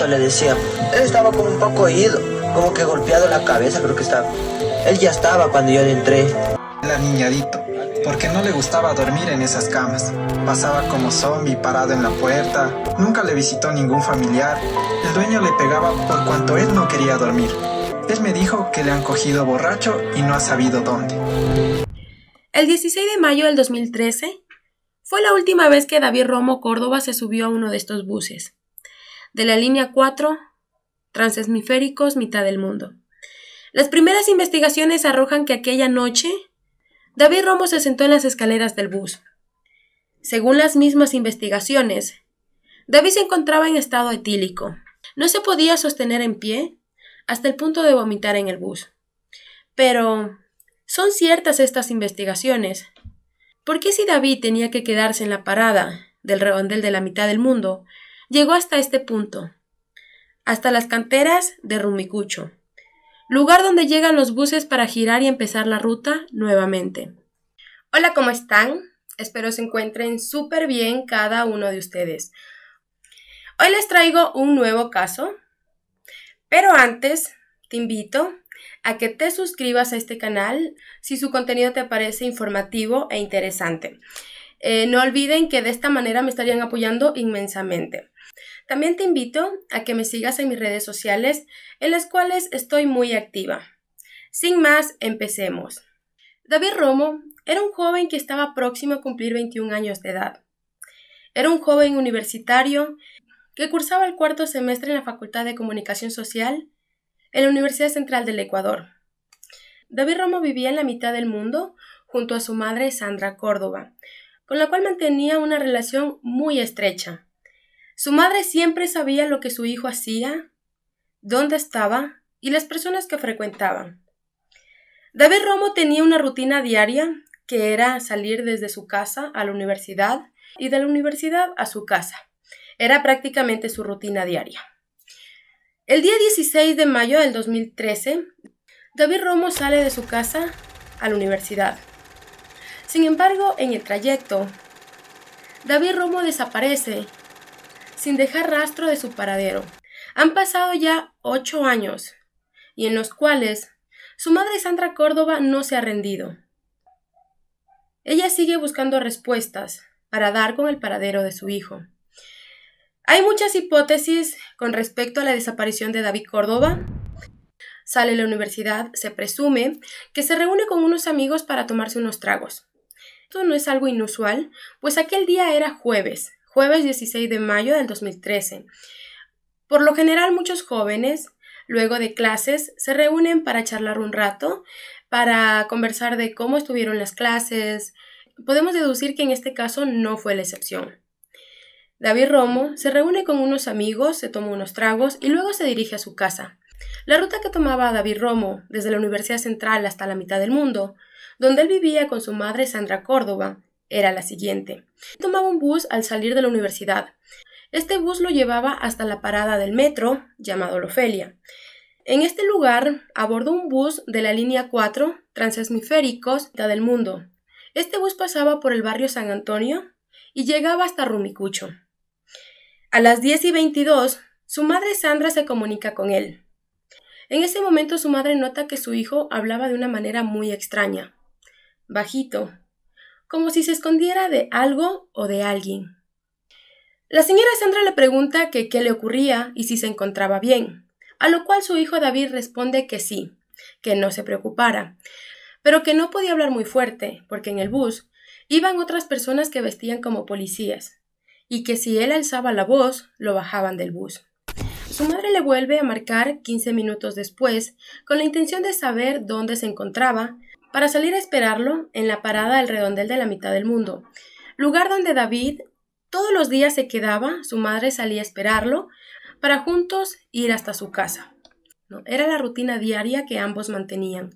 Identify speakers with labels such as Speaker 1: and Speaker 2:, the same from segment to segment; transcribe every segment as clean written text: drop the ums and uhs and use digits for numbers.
Speaker 1: muerto, le decían. Él estaba como un poco oído, como que golpeado la cabeza, creo que estaba. Él ya estaba cuando yo entré.
Speaker 2: Era niñadito, porque no le gustaba dormir en esas camas. Pasaba como zombie parado en la puerta, nunca le visitó ningún familiar. El dueño le pegaba por cuanto él no quería dormir. Él me dijo que le han cogido borracho y no ha sabido dónde.
Speaker 3: El 16 de mayo del 2013 fue la última vez que David Romo Córdoba se subió a uno de estos buses, de la línea 4, Transesmiféricos, Mitad del Mundo. Las primeras investigaciones arrojan que aquella noche David Romo se sentó en las escaleras del bus. Según las mismas investigaciones, David se encontraba en estado etílico. No se podía sostener en pie hasta el punto de vomitar en el bus. Pero, ¿son ciertas estas investigaciones? ¿Por qué si David tenía que quedarse en la parada del redondel de la Mitad del Mundo, llegó hasta este punto? Hasta las canteras de Rumicucho, lugar donde llegan los buses para girar y empezar la ruta nuevamente. Hola, ¿cómo están? Espero se encuentren súper bien cada uno de ustedes. Hoy les traigo un nuevo caso, pero antes te invito a que te suscribas a este canal si su contenido te parece informativo e interesante. No olviden que de esta manera me estarían apoyando inmensamente. También te invito a que me sigas en mis redes sociales, en las cuales estoy muy activa. Sin más, empecemos. David Romo era un joven que estaba próximo a cumplir 21 años de edad. Era un joven universitario que cursaba el cuarto semestre en la Facultad de Comunicación Social en la Universidad Central del Ecuador. David Romo vivía en la Mitad del Mundo junto a su madre Sandra Córdoba, con la cual mantenía una relación muy estrecha. Su madre siempre sabía lo que su hijo hacía, dónde estaba y las personas que frecuentaban. David Romo tenía una rutina diaria que era salir desde su casa a la universidad y de la universidad a su casa. Era prácticamente su rutina diaria. El día 16 de mayo del 2013, David Romo sale de su casa a la universidad. Sin embargo, en el trayecto, David Romo desaparece sin dejar rastro de su paradero. Han pasado ya 8 años, y en los cuales su madre Sandra Córdoba no se ha rendido. Ella sigue buscando respuestas para dar con el paradero de su hijo. Hay muchas hipótesis con respecto a la desaparición de David Córdoba. Sale de la universidad, se presume que se reúne con unos amigos para tomarse unos tragos. Esto no es algo inusual, pues aquel día era jueves 16 de mayo del 2013. Por lo general, muchos jóvenes, luego de clases, se reúnen para charlar un rato, para conversar de cómo estuvieron las clases. Podemos deducir que en este caso no fue la excepción. David Romo se reúne con unos amigos, se toma unos tragos y luego se dirige a su casa. La ruta que tomaba David Romo desde la Universidad Central hasta la Mitad del Mundo, donde él vivía con su madre Sandra Córdoba, era la siguiente. Tomaba un bus al salir de la universidad. Este bus lo llevaba hasta la parada del metro, llamado Lofelia. En este lugar abordó un bus de la línea 4, Transesmiféricos, Mitad del Mundo. Este bus pasaba por el barrio San Antonio y llegaba hasta Rumicucho. A las 10:22, su madre Sandra se comunica con él. En ese momento su madre nota que su hijo hablaba de una manera muy extraña, bajito, como si se escondiera de algo o de alguien. La señora Sandra le pregunta que qué le ocurría y si se encontraba bien, a lo cual su hijo David responde que sí, que no se preocupara, pero que no podía hablar muy fuerte, porque en el bus iban otras personas que vestían como policías, y que si él alzaba la voz, lo bajaban del bus. Su madre le vuelve a marcar 15 minutos después, con la intención de saber dónde se encontraba, para salir a esperarlo en la parada del redondel de la Mitad del Mundo, lugar donde David todos los días se quedaba. Su madre salía a esperarlo para juntos ir hasta su casa. Era la rutina diaria que ambos mantenían.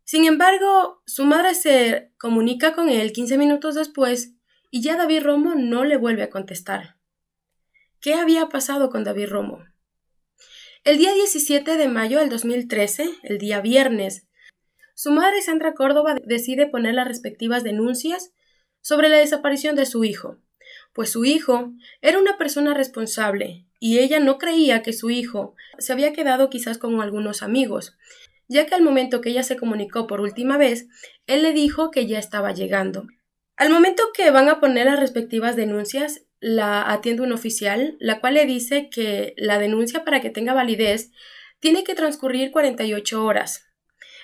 Speaker 3: Sin embargo, su madre se comunica con él 15 minutos después y ya David Romo no le vuelve a contestar. ¿Qué había pasado con David Romo? El día 17 de mayo del 2013, el día viernes, su madre Sandra Córdoba decide poner las respectivas denuncias sobre la desaparición de su hijo, pues su hijo era una persona responsable y ella no creía que su hijo se había quedado quizás con algunos amigos, ya que al momento que ella se comunicó por última vez, él le dijo que ya estaba llegando. Al momento que van a poner las respectivas denuncias, la atiende un oficial, la cual le dice que la denuncia, para que tenga validez, tiene que transcurrir 48 horas,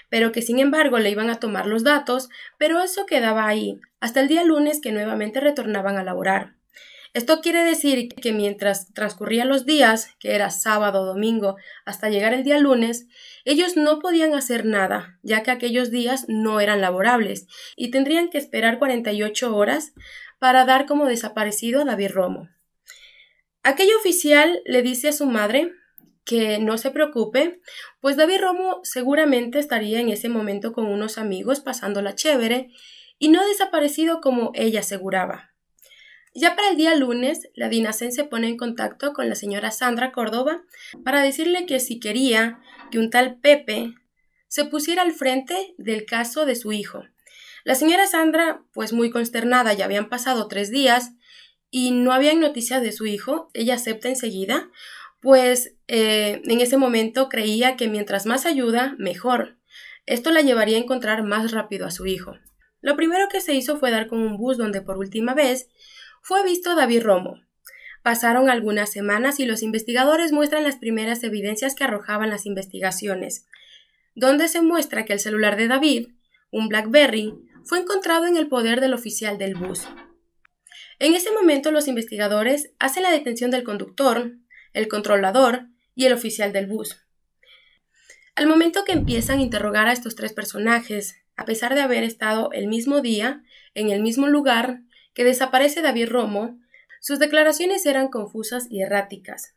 Speaker 3: pero que sin embargo le iban a tomar los datos, pero eso quedaba ahí, hasta el día lunes que nuevamente retornaban a laborar. Esto quiere decir que mientras transcurrían los días, que era sábado, domingo, hasta llegar el día lunes, ellos no podían hacer nada, ya que aquellos días no eran laborables y tendrían que esperar 48 horas para dar como desaparecido a David Romo. Aquel oficial le dice a su madre que no se preocupe, pues David Romo seguramente estaría en ese momento con unos amigos pasándola chévere y no desaparecido como ella aseguraba. Ya para el día lunes, la DINASEN se pone en contacto con la señora Sandra Córdoba para decirle que si quería que un tal Pepe se pusiera al frente del caso de su hijo. La señora Sandra, pues muy consternada, ya habían pasado 3 días y no habían noticias de su hijo, ella acepta enseguida, pues en ese momento creía que mientras más ayuda, mejor. Esto la llevaría a encontrar más rápido a su hijo. Lo primero que se hizo fue dar con un bus donde por última vez fue visto David Romo. Pasaron algunas semanas y los investigadores muestran las primeras evidencias que arrojaban las investigaciones, donde se muestra que el celular de David, un BlackBerry, fue encontrado en el poder del oficial del bus. En ese momento los investigadores hacen la detención del conductor, el controlador y el oficial del bus. Al momento que empiezan a interrogar a estos 3 personajes, a pesar de haber estado el mismo día, en el mismo lugar, que desaparece David Romo, sus declaraciones eran confusas y erráticas.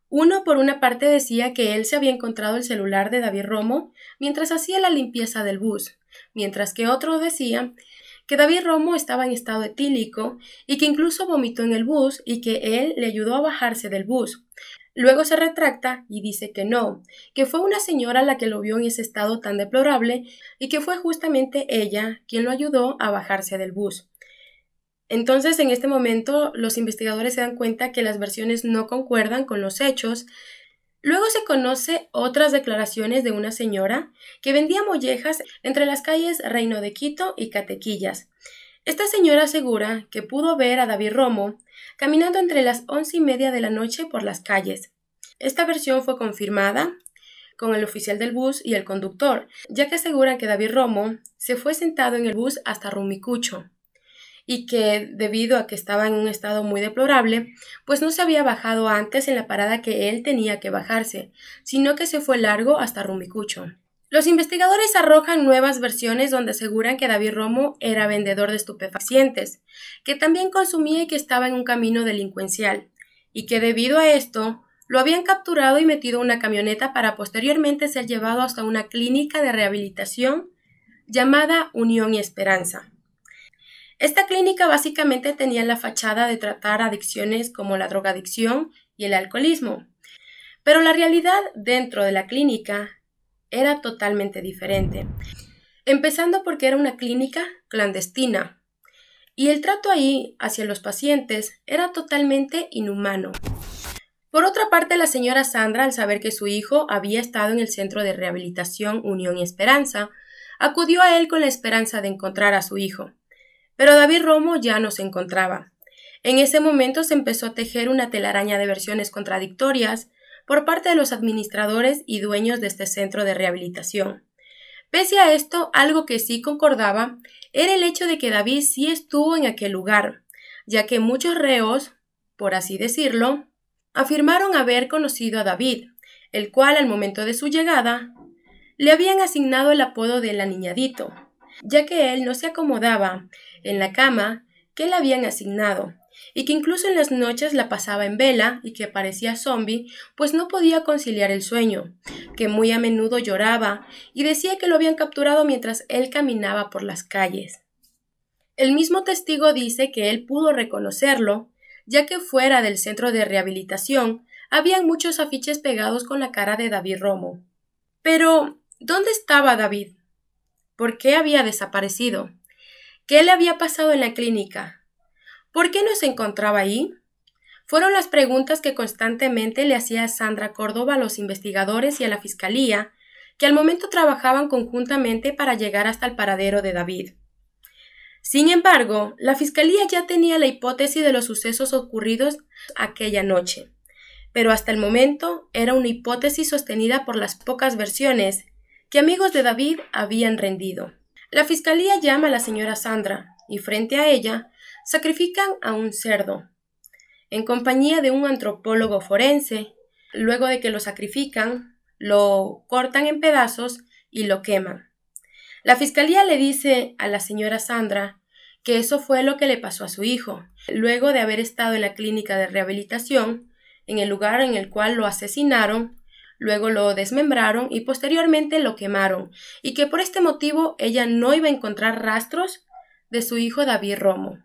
Speaker 3: Uno, por una parte, decía que él se había encontrado el celular de David Romo mientras hacía la limpieza del bus, mientras que otro decía que David Romo estaba en estado etílico y que incluso vomitó en el bus y que él le ayudó a bajarse del bus. Luego se retracta y dice que no, que fue una señora la que lo vio en ese estado tan deplorable y que fue justamente ella quien lo ayudó a bajarse del bus. Entonces, en este momento, los investigadores se dan cuenta que las versiones no concuerdan con los hechos. Luego se conoce otras declaraciones de una señora que vendía mollejas entre las calles Reino de Quito y Catequillas. Esta señora asegura que pudo ver a David Romo caminando entre las 11:30 de la noche por las calles. Esta versión fue confirmada con el oficial del bus y el conductor, ya que aseguran que David Romo se fue sentado en el bus hasta Rumicucho y que, debido a que estaba en un estado muy deplorable, pues no se había bajado antes en la parada que él tenía que bajarse, sino que se fue largo hasta Rumicucho. Los investigadores arrojan nuevas versiones donde aseguran que David Romo era vendedor de estupefacientes, que también consumía y que estaba en un camino delincuencial, y que debido a esto lo habían capturado y metido en una camioneta para posteriormente ser llevado hasta una clínica de rehabilitación llamada Unión y Esperanza. Esta clínica básicamente tenía la fachada de tratar adicciones como la drogadicción y el alcoholismo, pero la realidad dentro de la clínica era totalmente diferente, empezando porque era una clínica clandestina y el trato ahí hacia los pacientes era totalmente inhumano. Por otra parte, la señora Sandra, al saber que su hijo había estado en el centro de rehabilitación Unión y Esperanza, acudió a él con la esperanza de encontrar a su hijo. Pero David Romo ya no se encontraba. En ese momento se empezó a tejer una telaraña de versiones contradictorias por parte de los administradores y dueños de este centro de rehabilitación. Pese a esto, algo que sí concordaba era el hecho de que David sí estuvo en aquel lugar, ya que muchos reos, por así decirlo, afirmaron haber conocido a David, el cual al momento de su llegada le habían asignado el apodo de el aniñadito, ya que él no se acomodaba en la cama que le habían asignado, y que incluso en las noches la pasaba en vela y que parecía zombie, pues no podía conciliar el sueño, que muy a menudo lloraba y decía que lo habían capturado mientras él caminaba por las calles. El mismo testigo dice que él pudo reconocerlo, ya que fuera del centro de rehabilitación habían muchos afiches pegados con la cara de David Romo. Pero, ¿dónde estaba David? ¿Por qué había desaparecido? ¿Qué le había pasado en la clínica? ¿Por qué no se encontraba ahí? fueron las preguntas que constantemente le hacía Sandra Córdoba a los investigadores y a la fiscalía, que al momento trabajaban conjuntamente para llegar hasta el paradero de David. Sin embargo, la fiscalía ya tenía la hipótesis de los sucesos ocurridos aquella noche, pero hasta el momento era una hipótesis sostenida por las pocas versiones que amigos de David habían rendido. La fiscalía llama a la señora Sandra y frente a ella sacrifican a un cerdo, en compañía de un antropólogo forense. Luego de que lo sacrifican, lo cortan en pedazos y lo queman. La fiscalía le dice a la señora Sandra que eso fue lo que le pasó a su hijo, luego de haber estado en la clínica de rehabilitación, en el lugar en el cual lo asesinaron, luego lo desmembraron y posteriormente lo quemaron, y que por este motivo ella no iba a encontrar rastros de su hijo David Romo.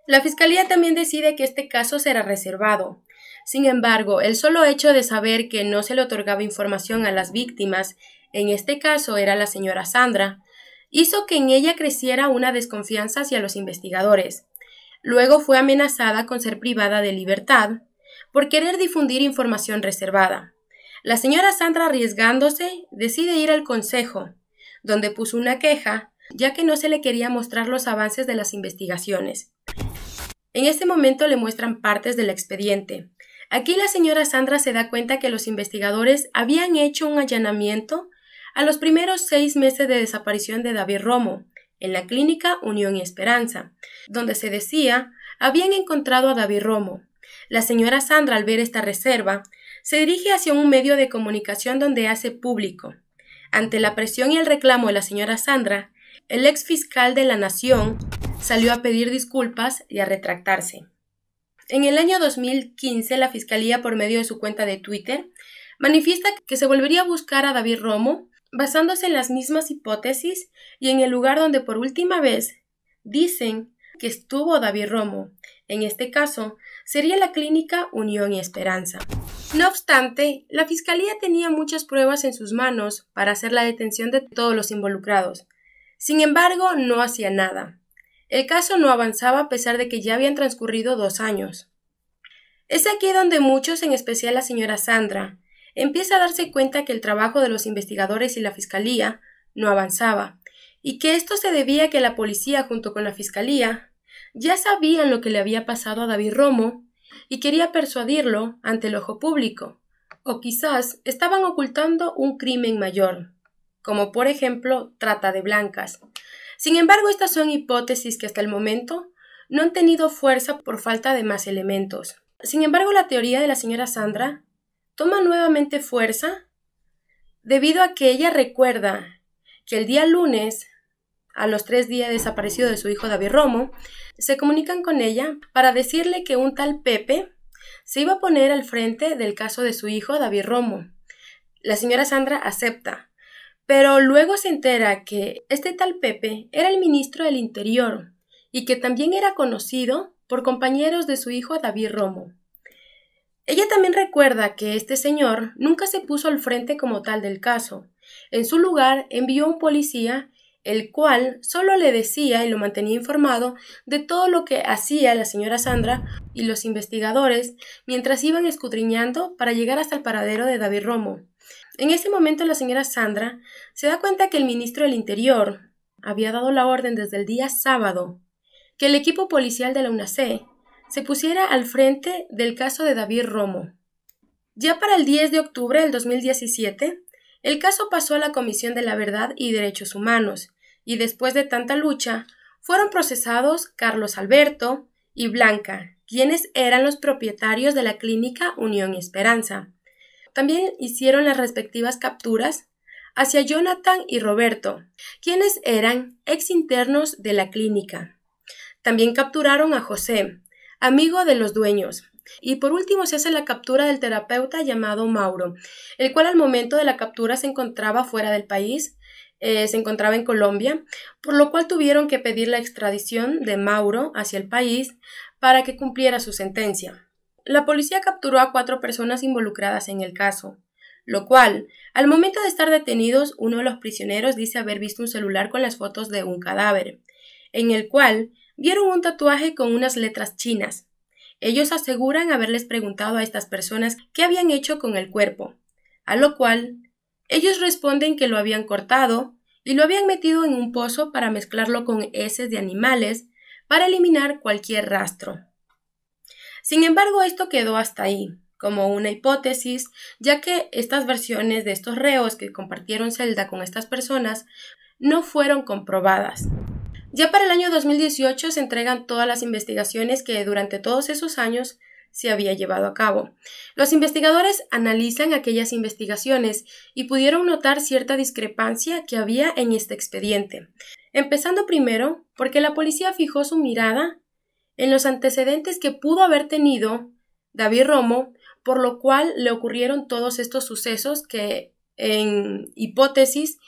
Speaker 3: La fiscalía también decide que este caso será reservado. Sin embargo, el solo hecho de saber que no se le otorgaba información a las víctimas, en este caso era la señora Sandra, hizo que en ella creciera una desconfianza hacia los investigadores. Luego fue amenazada con ser privada de libertad por querer difundir información reservada. La señora Sandra, arriesgándose, decide ir al consejo, donde puso una queja, ya que no se le quería mostrar los avances de las investigaciones. En este momento le muestran partes del expediente. Aquí la señora Sandra se da cuenta que los investigadores habían hecho un allanamiento a los primeros 6 meses de desaparición de David Romo, en la clínica Unión y Esperanza, donde se decía habían encontrado a David Romo. La señora Sandra, al ver esta reserva, se dirige hacia un medio de comunicación donde hace público. Ante la presión y el reclamo de la señora Sandra, el ex fiscal de la Nación salió a pedir disculpas y a retractarse. En el año 2015, la Fiscalía, por medio de su cuenta de Twitter, manifiesta que se volvería a buscar a David Romo basándose en las mismas hipótesis y en el lugar donde por última vez dicen que estuvo David Romo. En este caso, sería la clínica Unión y Esperanza. No obstante, la Fiscalía tenía muchas pruebas en sus manos para hacer la detención de todos los involucrados. Sin embargo, no hacía nada. El caso no avanzaba a pesar de que ya habían transcurrido 2 años. Es aquí donde muchos, en especial la señora Sandra, empieza a darse cuenta que el trabajo de los investigadores y la Fiscalía no avanzaba, y que esto se debía a que la policía junto con la Fiscalía ya sabían lo que le había pasado a David Romo y quería persuadirlo ante el ojo público, o quizás estaban ocultando un crimen mayor, como por ejemplo trata de blancas. Sin embargo, estas son hipótesis que hasta el momento no han tenido fuerza por falta de más elementos. Sin embargo, la teoría de la señora Sandra toma nuevamente fuerza debido a que ella recuerda que el día lunes, a los 3 días desaparecido de su hijo David Romo, se comunican con ella para decirle que un tal Pepe se iba a poner al frente del caso de su hijo David Romo. La señora Sandra acepta, pero luego se entera que este tal Pepe era el ministro del Interior y que también era conocido por compañeros de su hijo David Romo. Ella también recuerda que este señor nunca se puso al frente como tal del caso. En su lugar envió un policía, el cual solo le decía y lo mantenía informado de todo lo que hacía la señora Sandra y los investigadores mientras iban escudriñando para llegar hasta el paradero de David Romo. En ese momento la señora Sandra se da cuenta que el ministro del Interior había dado la orden desde el día sábado que el equipo policial de la UNACE se pusiera al frente del caso de David Romo. Ya para el 10 de octubre del 2017, el caso pasó a la Comisión de la Verdad y Derechos Humanos, y después de tanta lucha, fueron procesados Carlos Alberto y Blanca, quienes eran los propietarios de la clínica Unión y Esperanza. También hicieron las respectivas capturas hacia Jonathan y Roberto, quienes eran exinternos de la clínica. También capturaron a José, amigo de los dueños. Y por último se hace la captura del terapeuta llamado Mauro, el cual al momento de la captura se encontraba fuera del país, se encontraba en Colombia, por lo cual tuvieron que pedir la extradición de Mauro hacia el país para que cumpliera su sentencia. La policía capturó a 4 personas involucradas en el caso, lo cual, al momento de estar detenidos, uno de los prisioneros dice haber visto un celular con las fotos de un cadáver, en el cual vieron un tatuaje con unas letras chinas. Ellos aseguran haberles preguntado a estas personas qué habían hecho con el cuerpo, a lo cual ellos responden que lo habían cortado y lo habían metido en un pozo para mezclarlo con heces de animales para eliminar cualquier rastro. Sin embargo, esto quedó hasta ahí, como una hipótesis, ya que estas versiones de estos reos que compartieron celda con estas personas no fueron comprobadas. Ya para el año 2018 se entregan todas las investigaciones que durante todos esos años se había llevado a cabo. Los investigadores analizan aquellas investigaciones y pudieron notar cierta discrepancia que había en este expediente. Empezando primero porque la policía fijó su mirada en los antecedentes que pudo haber tenido David Romo, por lo cual le ocurrieron todos estos sucesos que en hipótesis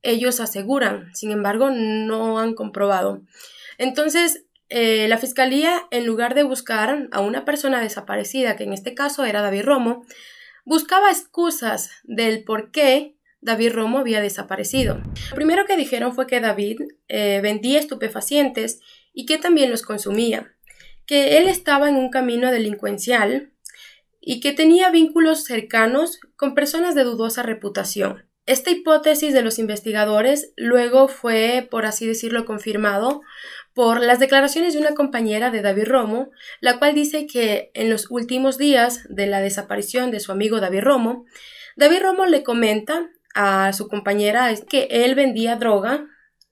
Speaker 3: ellos aseguran, sin embargo no han comprobado. Entonces, la fiscalía, en lugar de buscar a una persona desaparecida, que en este caso era David Romo, buscaba excusas del por qué David Romo había desaparecido. Lo primero que dijeron fue que David vendía estupefacientes y que también los consumía, que él estaba en un camino delincuencial y que tenía vínculos cercanos con personas de dudosa reputación. Esta hipótesis de los investigadores luego fue, por así decirlo, confirmado por las declaraciones de una compañera de David Romo, la cual dice que en los últimos días de la desaparición de su amigo David Romo le comenta a su compañera que él vendía droga,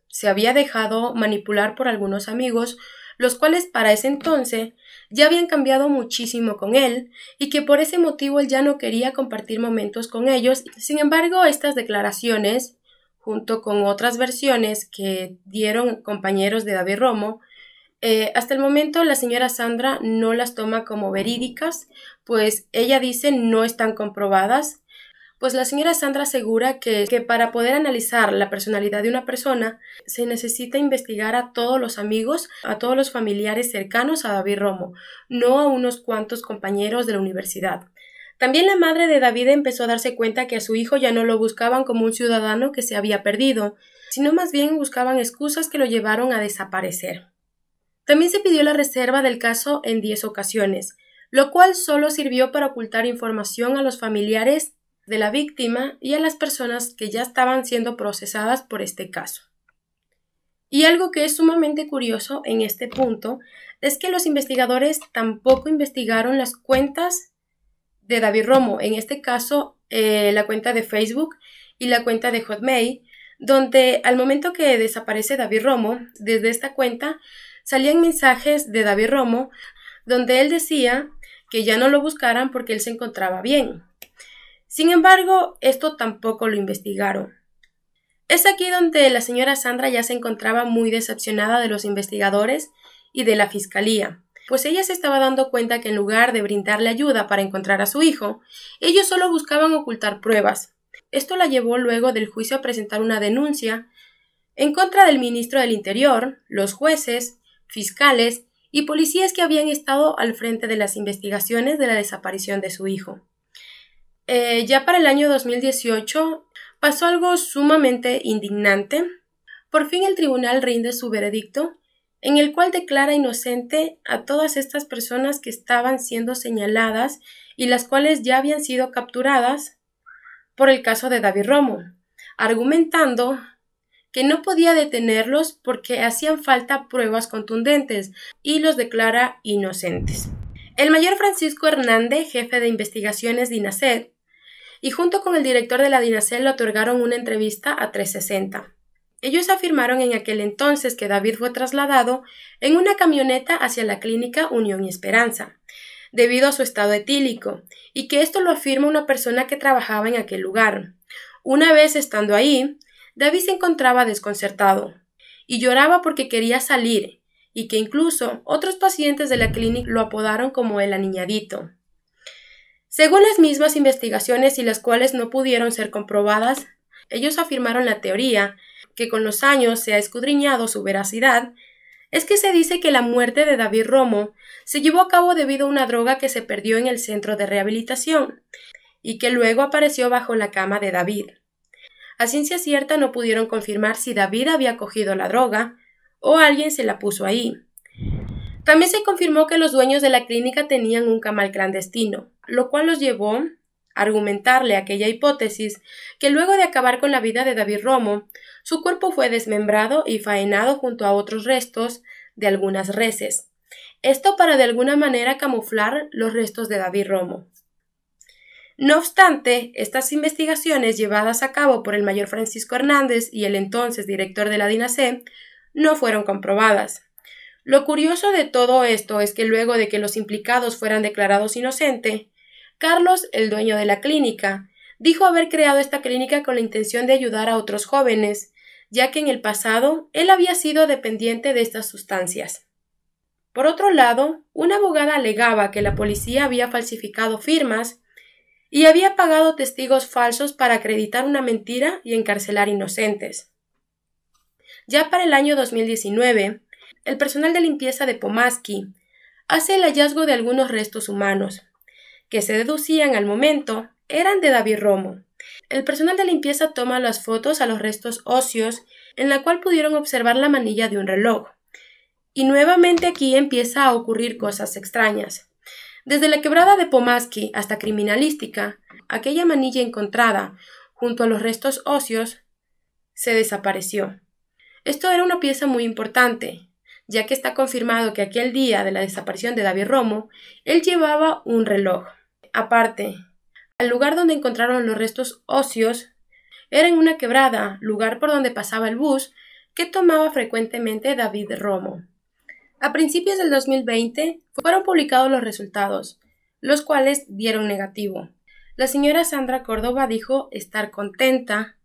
Speaker 3: se había dejado manipular por algunos amigos, los cuales para ese entonces ya habían cambiado muchísimo con él y que por ese motivo él ya no quería compartir momentos con ellos. Sin embargo, estas declaraciones, junto con otras versiones que dieron compañeros de David Romo, hasta el momento la señora Sandra no las toma como verídicas, pues ella dice no están comprobadas. Pues la señora Sandra asegura que para poder analizar la personalidad de una persona se necesita investigar a todos los amigos, a todos los familiares cercanos a David Romo, no a unos cuantos compañeros de la universidad. También la madre de David empezó a darse cuenta que a su hijo ya no lo buscaban como un ciudadano que se había perdido, sino más bien buscaban excusas que lo llevaron a desaparecer. También se pidió la reserva del caso en 10 ocasiones, lo cual solo sirvió para ocultar información a los familiares de la víctima y a las personas que ya estaban siendo procesadas por este caso. Y algo que es sumamente curioso en este punto es que los investigadores tampoco investigaron las cuentas de David Romo, en este caso la cuenta de Facebook y la cuenta de Hotmail, donde al momento que desaparece David Romo, desde esta cuenta salían mensajes de David Romo donde él decía que ya no lo buscaran porque él se encontraba bien. Sin embargo, esto tampoco lo investigaron. Es aquí donde la señora Sandra ya se encontraba muy decepcionada de los investigadores y de la fiscalía, pues ella se estaba dando cuenta que en lugar de brindarle ayuda para encontrar a su hijo, ellos solo buscaban ocultar pruebas. Esto la llevó luego del juicio a presentar una denuncia en contra del ministro del Interior, los jueces, fiscales y policías que habían estado al frente de las investigaciones de la desaparición de su hijo. Ya para el año 2018 pasó algo sumamente indignante. Por fin el tribunal rinde su veredicto, en el cual declara inocente a todas estas personas que estaban siendo señaladas y las cuales ya habían sido capturadas por el caso de David Romo, argumentando que no podía detenerlos porque hacían falta pruebas contundentes y los declara inocentes. El mayor Francisco Hernández, jefe de investigaciones de INACED, y junto con el director de la DINASED le otorgaron una entrevista a 360. Ellos afirmaron en aquel entonces que David fue trasladado en una camioneta hacia la clínica Unión y Esperanza, debido a su estado etílico, y que esto lo afirma una persona que trabajaba en aquel lugar. Una vez estando ahí, David se encontraba desconcertado y lloraba porque quería salir, y que incluso otros pacientes de la clínica lo apodaron como el aniñadito. Según las mismas investigaciones y las cuales no pudieron ser comprobadas, ellos afirmaron la teoría, que con los años se ha escudriñado su veracidad, es que se dice que la muerte de David Romo se llevó a cabo debido a una droga que se perdió en el centro de rehabilitación y que luego apareció bajo la cama de David. A ciencia cierta no pudieron confirmar si David había cogido la droga o alguien se la puso ahí. También se confirmó que los dueños de la clínica tenían un camal clandestino, lo cual los llevó a argumentarle aquella hipótesis que luego de acabar con la vida de David Romo, su cuerpo fue desmembrado y faenado junto a otros restos de algunas reses. Esto para de alguna manera camuflar los restos de David Romo. No obstante, estas investigaciones llevadas a cabo por el mayor Francisco Hernández y el entonces director de la DINASE no fueron comprobadas. Lo curioso de todo esto es que luego de que los implicados fueran declarados inocentes, Carlos, el dueño de la clínica, dijo haber creado esta clínica con la intención de ayudar a otros jóvenes, ya que en el pasado él había sido dependiente de estas sustancias. Por otro lado, una abogada alegaba que la policía había falsificado firmas y había pagado testigos falsos para acreditar una mentira y encarcelar inocentes. Ya para el año 2019, el personal de limpieza de Pomaski hace el hallazgo de algunos restos humanos, que se deducían al momento eran de David Romo. El personal de limpieza toma las fotos a los restos óseos, en la cual pudieron observar la manilla de un reloj. Y nuevamente aquí empieza a ocurrir cosas extrañas. Desde la quebrada de Pomaski hasta Criminalística, aquella manilla encontrada junto a los restos óseos se desapareció. Esto era una pieza muy importante, ya que está confirmado que aquel día de la desaparición de David Romo, él llevaba un reloj. Aparte, el lugar donde encontraron los restos óseos era en una quebrada, lugar por donde pasaba el bus que tomaba frecuentemente David Romo. A principios del 2020 fueron publicados los resultados, los cuales dieron negativo. La señora Sandra Córdoba dijo estar contenta,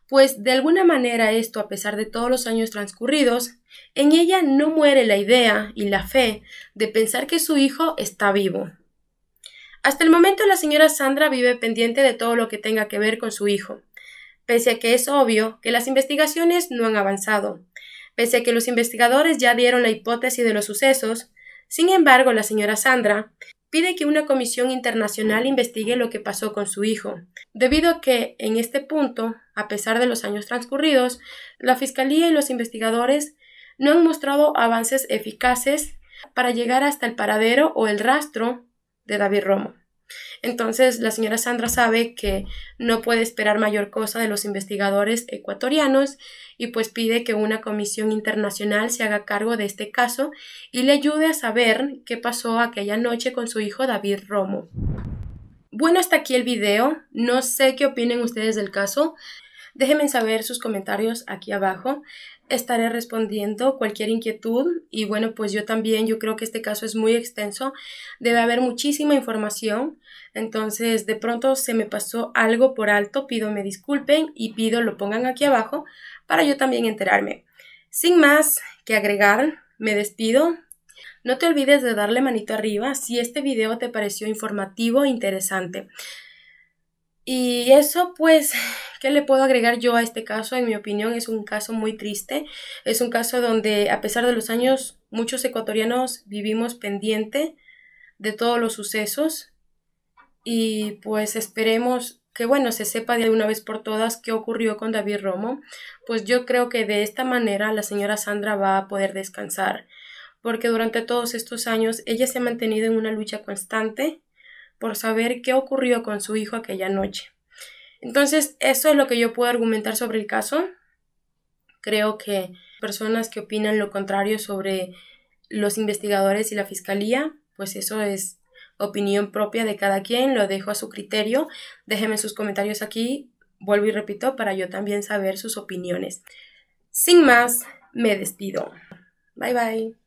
Speaker 3: pues de alguna manera esto, a pesar de todos los años transcurridos, en ella no muere la idea y la fe de pensar que su hijo está vivo. Hasta el momento la señora Sandra vive pendiente de todo lo que tenga que ver con su hijo, pese a que es obvio que las investigaciones no han avanzado, pese a que los investigadores ya dieron la hipótesis de los sucesos. Sin embargo, la señora Sandra pide que una comisión internacional investigue lo que pasó con su hijo, debido a que, en este punto, a pesar de los años transcurridos, la Fiscalía y los investigadores no han mostrado avances eficaces para llegar hasta el paradero o el rastro de David Romo. Entonces, la señora Sandra sabe que no puede esperar mayor cosa de los investigadores ecuatorianos y pues pide que una comisión internacional se haga cargo de este caso y le ayude a saber qué pasó aquella noche con su hijo David Romo. Bueno, hasta aquí el video. No sé qué opinen ustedes del caso. Déjenme saber sus comentarios aquí abajo. Estaré respondiendo cualquier inquietud y bueno, pues yo creo que este caso es muy extenso, debe haber muchísima información, entonces de pronto se me pasó algo por alto, pido me disculpen y pido lo pongan aquí abajo para yo también enterarme. Sin más que agregar, me despido. No te olvides de darle manito arriba si este video te pareció informativo e interesante. Y eso, pues, ¿qué le puedo agregar yo a este caso? En mi opinión es un caso muy triste, es un caso donde a pesar de los años muchos ecuatorianos vivimos pendiente de todos los sucesos y pues esperemos que bueno, se sepa de una vez por todas qué ocurrió con David Romo. Pues yo creo que de esta manera la señora Sandra va a poder descansar, porque durante todos estos años ella se ha mantenido en una lucha constante por saber qué ocurrió con su hijo aquella noche. Entonces, eso es lo que yo puedo argumentar sobre el caso. Creo que personas que opinan lo contrario sobre los investigadores y la fiscalía, pues eso es opinión propia de cada quien, lo dejo a su criterio. Déjenme sus comentarios aquí, vuelvo y repito, para yo también saber sus opiniones. Sin más, me despido. Bye bye.